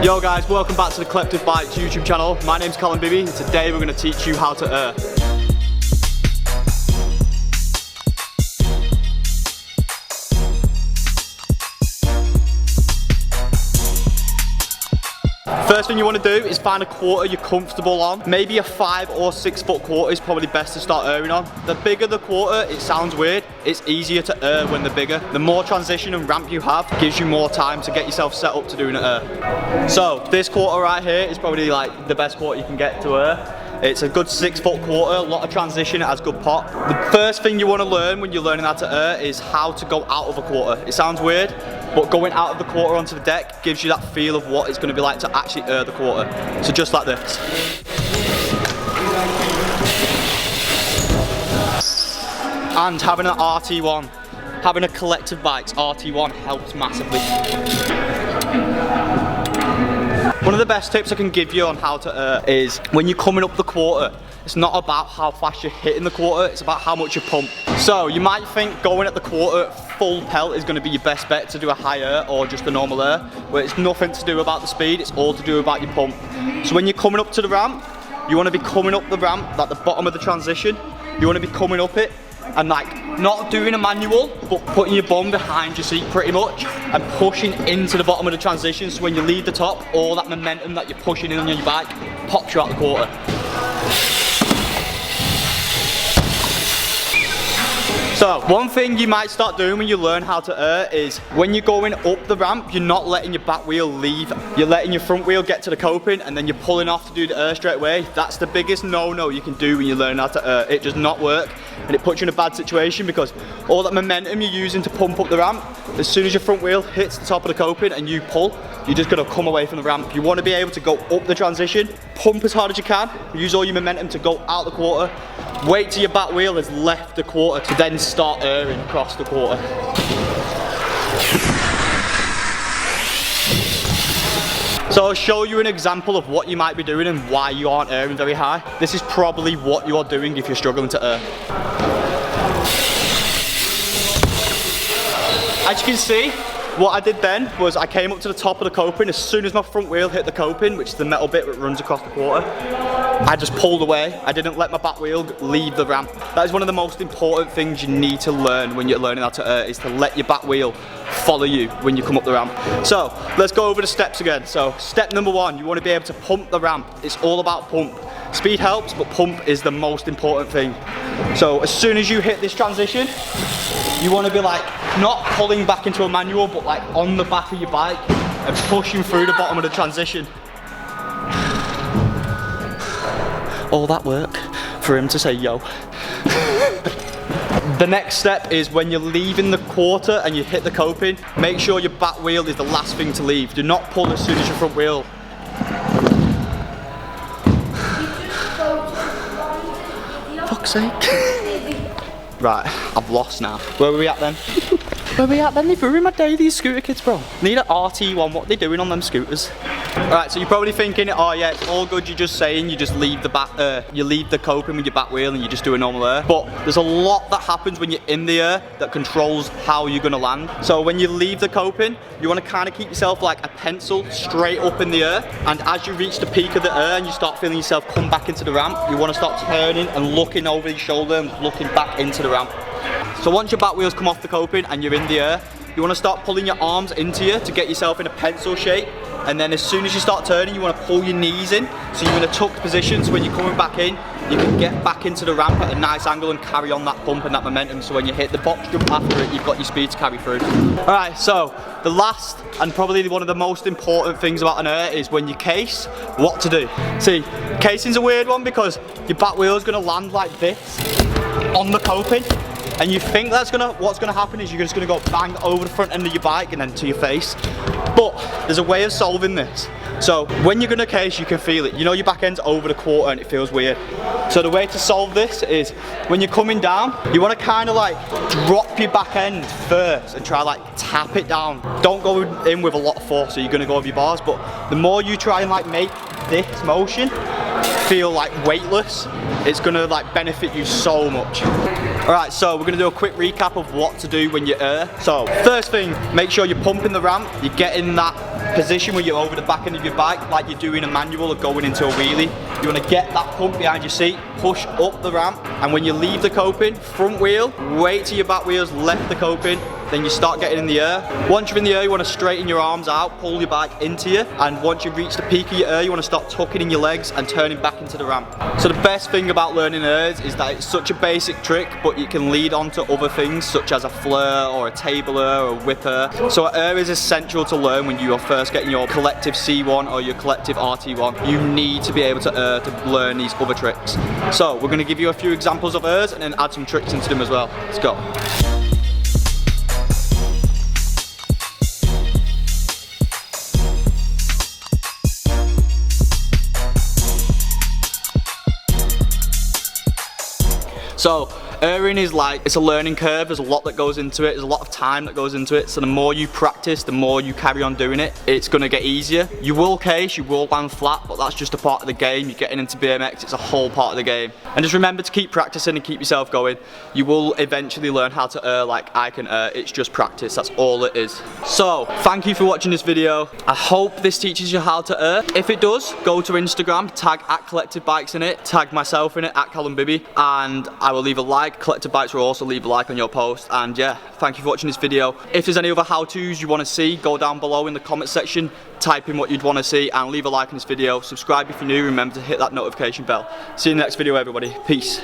Yo guys, welcome back to the Collective Bikes YouTube channel. My name's Callum Bibby and today we're going to teach you how to err. First thing you want to do is find a quarter you're comfortable on. Maybe a 5 or 6 foot quarter is probably best to start erring on. The bigger the quarter, it sounds weird, it's easier to err when they're bigger. The more transition and ramp you have gives you more time to get yourself set up to doing an err. So this quarter right here is probably like the best quarter you can get to err. It's a good 6 foot quarter, a lot of transition, it has good pop. The first thing you want to learn when you're learning how to err is how to go out of a quarter. It sounds weird, but going out of the quarter onto the deck gives you that feel of what it's going to be like to actually err the quarter. So just like this. And having an RT1, having a Collective Bikes RT1 helps massively. One of the best tips I can give you on how to err is when you're coming up the quarter, it's not about how fast you're hitting the quarter, it's about how much you pump. So you might think going at the quarter full pelt is going to be your best bet to do a high err or just a normal err, but it's nothing to do about the speed, it's all to do about your pump. So when you're coming up to the ramp, you want to be coming up the ramp at the bottom of the transition, you want to be coming up it and like not doing a manual but putting your bum behind your seat pretty much and pushing into the bottom of the transition, so when you leave the top, all that momentum that you're pushing in on your bike pops you out the quarter. So one thing you might start doing when you learn how to err is when you're going up the ramp, you're not letting your back wheel leave. You're letting your front wheel get to the coping and then you're pulling off to do the err straight away. That's the biggest no-no you can do when you learn how to err. It does not work and it puts you in a bad situation because all that momentum you're using to pump up the ramp, as soon as your front wheel hits the top of the coping and you pull, you're just going to come away from the ramp. You want to be able to go up the transition, pump as hard as you can, use all your momentum to go out the quarter, wait till your back wheel has left the quarter to then start erring across the quarter. So I'll show you an example of what you might be doing and why you aren't erring very high. This is probably what you are doing if you're struggling to err. As you can see, what I did then was I came up to the top of the coping. As soon as my front wheel hit the coping, which is the metal bit that runs across the quarter, I just pulled away. I didn't let my back wheel leave the ramp. That is one of the most important things you need to learn when you're learning how to err, is to let your back wheel follow you when you come up the ramp. So let's go over the steps again. So step number 1, you want to be able to pump the ramp. It's all about pump. Speed helps, but pump is the most important thing. So as soon as you hit this transition, you want to be like not pulling back into a manual, but like on the back of your bike and pushing through the bottom of the transition. All that work for him to say yo. The next step is when you're leaving the quarter and you hit the coping, make sure your back wheel is the last thing to leave. Do not pull as soon as your front wheel. Fuck's sake. Right, I've lost now. Where were we at then? Where are we at then? They've ruined my day, these scooter kids, bro. Need an RT1, what are they doing on them scooters? Alright, so you're probably thinking, oh yeah, it's all good, you're just saying you just leave the back, you leave the coping with your back wheel and you just do a normal err. But there's a lot that happens when you're in the err that controls how you're gonna land. So when you leave the coping, you wanna kinda keep yourself like a pencil straight up in the err. And as you reach the peak of the err and you start feeling yourself come back into the ramp, you wanna start turning and looking over your shoulder and looking back into the ramp. So once your back wheels come off the coping and you're in the air, you want to start pulling your arms into you to get yourself in a pencil shape. And then as soon as you start turning, you want to pull your knees in, so you're in a tucked position, so when you're coming back in, you can get back into the ramp at a nice angle and carry on that pump and that momentum, so when you hit the box jump after it, you've got your speed to carry through. Alright, so the last and probably one of the most important things about an err is when you case, what to do. See, casing's a weird one because your back wheel is going to land like this on the coping. And you think what's gonna happen is you're just gonna go bang over the front end of your bike and then to your face. But there's a way of solving this. So when you're gonna case, you can feel it. You know your back end's over the quarter and it feels weird. So the way to solve this is when you're coming down, you wanna kinda like drop your back end first and try like tap it down. Don't go in with a lot of force, so you're gonna go over your bars, but the more you try and like make this motion feel like weightless, it's gonna like benefit you so much. Alright, so we're gonna do a quick recap of what to do when you err. So first thing, make sure you're pumping the ramp, you're getting that position where you're over the back end of your bike like you're doing a manual or going into a wheelie. You want to get that pump behind your seat, push up the ramp, and when you leave the coping, front wheel, wait till your back wheel's left the coping, then you start getting in the air. Once you're in the air, you want to straighten your arms out, pull your bike into you, and once you reach the peak of your air, you want to start tucking in your legs and turning back into the ramp. So the best thing about learning airs is that it's such a basic trick, but you can lead on to other things such as a flare or a tabler or a whipper. So an air is essential to learn when you are first getting your collective C1 or your collective RT1. You need to be able to air to learn these other tricks. So we're going to give you a few examples of airs and then add some tricks into them as well. Let's go. So airing is like, it's a learning curve, there's a lot that goes into it, there's a lot of time that goes into it, so the more you practice, the more you carry on doing it, it's going to get easier. You will case, you will land flat, but that's just a part of the game. You're getting into BMX, it's a whole part of the game. And just remember to keep practicing and keep yourself going. You will eventually learn how to air like I can air, it's just practice, that's all it is. So, thank you for watching this video. I hope this teaches you how to air. If it does, go to Instagram, tag @CollectiveBikes in it, tag myself in it, @Callum Bibby, and I will leave a like. Collective Bikes will also leave a like on your post, and yeah, thank you for watching this video. If there's any other how-tos you want to see, go down below in the comment section, type in what you'd want to see, and leave a like on this video. Subscribe if you're new, remember to hit that notification bell. See you in the next video everybody, peace.